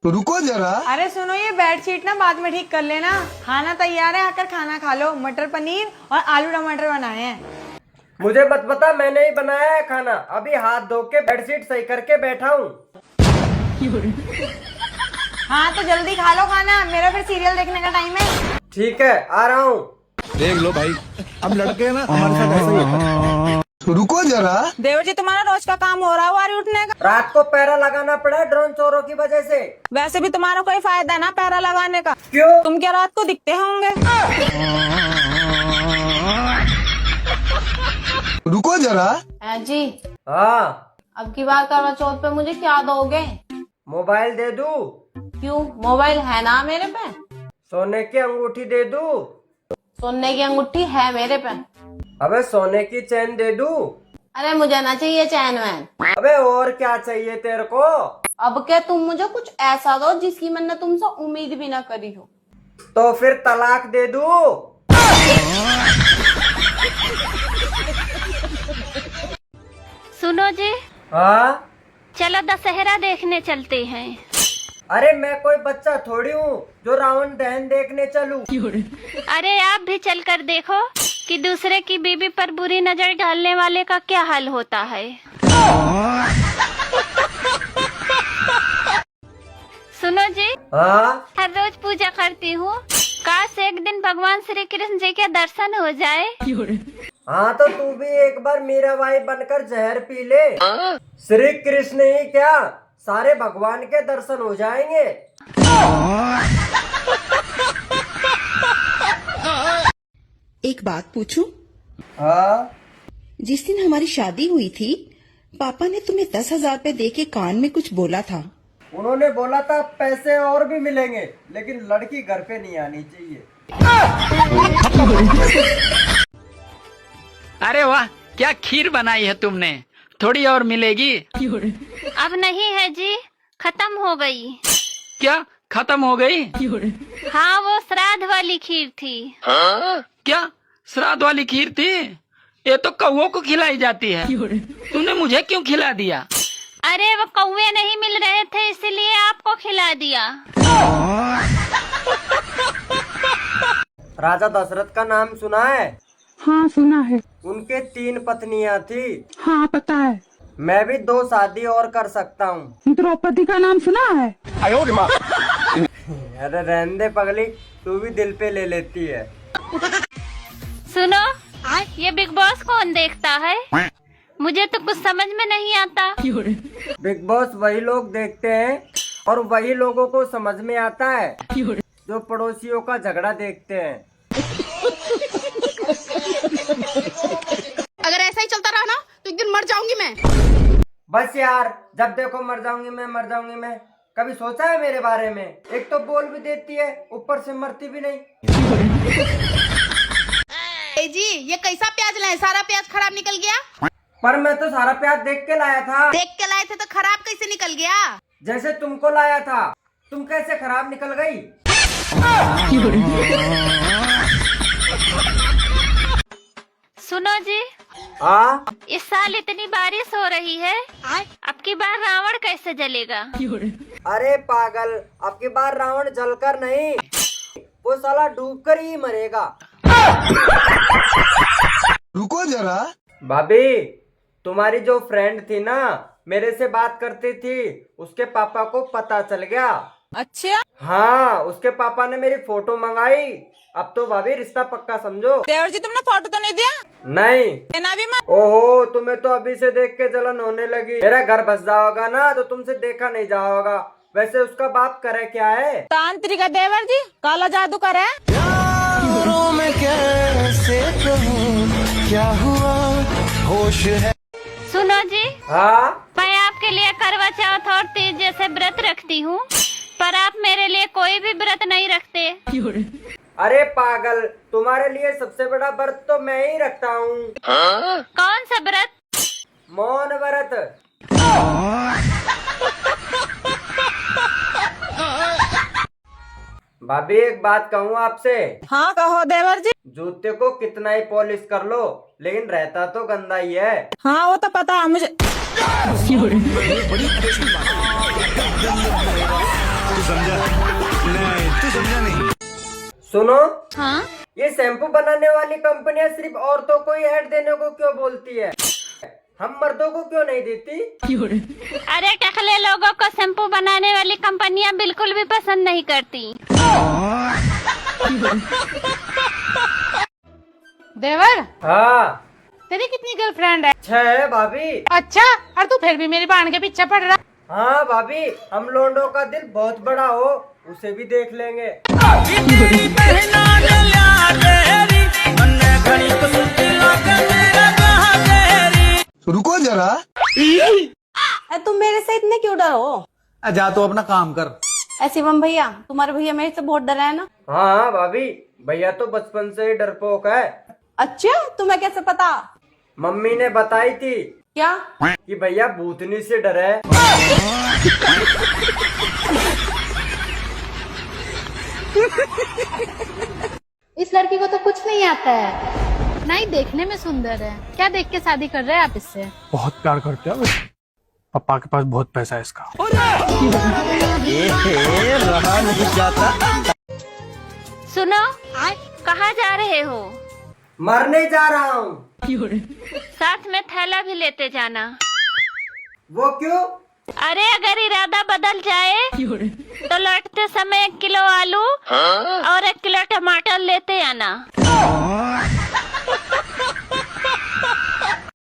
रुको जरा। अरे सुनो, ये बेडशीट ना बाद में ठीक कर लेना। खाना तैयार है, आकर खाना खा लो। मटर पनीर और आलू टमाटर बनाए हैं। मुझे मत बता, मैंने ही बनाया है खाना। अभी हाथ धो के बेडशीट सही करके बैठा हूँ। हाँ तो जल्दी खा लो खाना, मेरा फिर सीरियल देखने का टाइम है। ठीक है, आ रहा हूँ। देख लो भाई, अब लड़के ना हमारे साथ ऐसा ही होता है। रुको जरा। देवर जी, तुम्हारा रोज का काम हो रहा है उठने का। रात को पैरा लगाना पड़ा है ड्रोन चोरों की वजह से। वैसे भी तुम्हारा कोई फायदा ना पैरा लगाने का। क्यों? तुम क्या रात को दिखते होंगे। रुको जरा। जी, हाँ, अब की बार करवा चौथ पे मुझे क्या दोगे? मोबाइल दे दूँ? क्यों, मोबाइल है ना मेरे पे। सोने की अंगूठी दे दूँ? सोने की अंगूठी है मेरे पे। अबे सोने की चैन दे दूँ? अरे मुझे ना चाहिए चैन वैन। अबे और क्या चाहिए तेरे को? अब क्या तुम मुझे कुछ ऐसा दो जिसकी मैंने तुमसे उम्मीद भी ना करी हो। तो फिर तलाक दे दूँ? सुनो जी, हाँ? चलो दशहरा देखने चलते हैं। अरे मैं कोई बच्चा थोड़ी हूँ जो रावण दहन देखने चलूं। अरे आप भी चलकर देखो कि दूसरे की बीवी पर बुरी नजर डालने वाले का क्या हाल होता है। सुनो जी, हाँ? हर रोज पूजा करती हूँ, काश एक दिन भगवान श्री कृष्ण जी के दर्शन हो जाए। हाँ तो तू भी एक बार मीराबाई बनकर जहर पी ले। श्री कृष्ण ही क्या, सारे भगवान के दर्शन हो जाएंगे। एक बात पूछूं? हाँ? जिस दिन हमारी शादी हुई थी, पापा ने तुम्हें 10,000 रुपए दे के कान में कुछ बोला था। उन्होंने बोला था पैसे और भी मिलेंगे, लेकिन लड़की घर पे नहीं आनी चाहिए। अरे वाह, क्या खीर बनाई है तुमने, थोड़ी और मिलेगी। अब नहीं है जी, खत्म हो गई। क्या खत्म हो गई? हाँ, वो श्राद्ध वाली खीर थी। क्या श्राद्ध वाली खीर थी? ये तो कौओं को खिलाई जाती है, तूने मुझे क्यों खिला दिया? अरे वो कौवे नहीं मिल रहे थे, इसलिए आपको खिला दिया। राजा दशरथ का नाम सुना है? हाँ सुना है। उनके 3 पत्नियां थी। हाँ पता है। मैं भी 2 शादी और कर सकता हूँ। द्रौपदी का नाम सुना है? अरे रहने दे पगली, तू भी दिल पे ले लेती है। सुनो, ये बिग बॉस कौन देखता है? मुझे तो कुछ समझ में नहीं आता। बिग बॉस वही लोग देखते हैं और वही लोगों को समझ में आता है जो पड़ोसियों का झगड़ा देखते हैं। अगर ऐसा ही चलता रहा ना तो एक दिन मर जाऊंगी मैं। बस यार, जब देखो मर जाऊंगी मैं, मर जाऊंगी मैं। कभी सोचा है मेरे बारे में? एक तो बोल भी देती है, ऊपर से मरती भी नहीं। जी, ये कैसा प्याज लाए? सारा प्याज खराब निकल गया। पर मैं तो सारा प्याज देख के लाया था। देख के लाए थे तो खराब कैसे निकल गया? जैसे तुमको लाया था, तुम कैसे खराब निकल गई? सुनो जी, हाँ? इस साल इतनी बारिश हो रही है, अब की बार रावण कैसे जलेगा? अरे पागल, अब की बार रावण जलकर नहीं, वो साला डूबकर ही मरेगा। रुको जरा। भाभी, तुम्हारी जो फ्रेंड थी ना, मेरे से बात करती थी, उसके पापा को पता चल गया। अच्छा? हाँ, उसके पापा ने मेरी फोटो मंगाई। अब तो भाभी रिश्ता पक्का समझो। देवर जी, तुमने फोटो तो नहीं दिया? नहीं। देना भी मत। ओहो, तुम्हें तो अभी से देख के जलन होने लगी। मेरा घर बस जाओगा ना तो तुमसे देखा नहीं जाओगा। वैसे उसका बाप करे क्या है? तांत्रिक है देवर जी, काला जादू करे। मैं कैसे कहूँ क्या हुआ, होश है। सुनो जी, हाँ? मैं आपके लिए करवा चौथ और तीज जैसे व्रत रखती हूँ, पर आप मेरे लिए कोई भी व्रत नहीं रखते। अरे पागल, तुम्हारे लिए सबसे बड़ा व्रत तो मैं ही रखता हूँ। कौन सा व्रत? मौन व्रत। भाभी, एक बात कहूँ आपसे? हाँ कहो देवर जी। जूते को कितना ही पॉलिश कर लो, लेकिन रहता तो गंदा ही है। हाँ वो तो पता है मुझे। सुनो, हाँ? ये शैम्पू बनाने वाली कंपनियां सिर्फ औरतों को ही ऐड देने को क्यों बोलती है? हम मर्दों को क्यों नहीं देती? अरे टकले लोगों को शैम्पू बनाने वाली कंपनियां बिल्कुल भी पसंद नहीं करती। देवर, हाँ, तेरी कितनी गर्लफ्रेंड है? 6 है भाभी। अच्छा, और तू फिर भी मेरी बहन के पीछे पड़ रहा। हाँ भाभी, हम लोंडों का दिल बहुत बड़ा हो, उसे भी देख लेंगे। रुको जरा, तुम मेरे से इतने क्यों डरो? जा तो अपना काम कर। शिवम भैया, तुम्हारे भैया मेरे से बहुत डरा है ना? हाँ भाभी, भैया तो बचपन से ही डरपोक है। अच्छा, तुम्हें कैसे पता? मम्मी ने बताई थी क्या? कि भैया भूतनी से डरे। इस लड़की को तो कुछ नहीं आता है। नहीं, देखने में सुंदर है। क्या देख के शादी कर रहे हैं आप इससे? बहुत प्यार करते हैं, पापा के पास बहुत पैसा है इसका। रहा नहीं जाता। सुनो, कहाँ जा रहे हो? मरने जा रहा हूँ। साथ में थैला भी लेते जाना। वो क्यों? अरे अगर इरादा बदल जाए तो लौटते समय 1 किलो आलू और 1 किलो टमाटर लेते आना।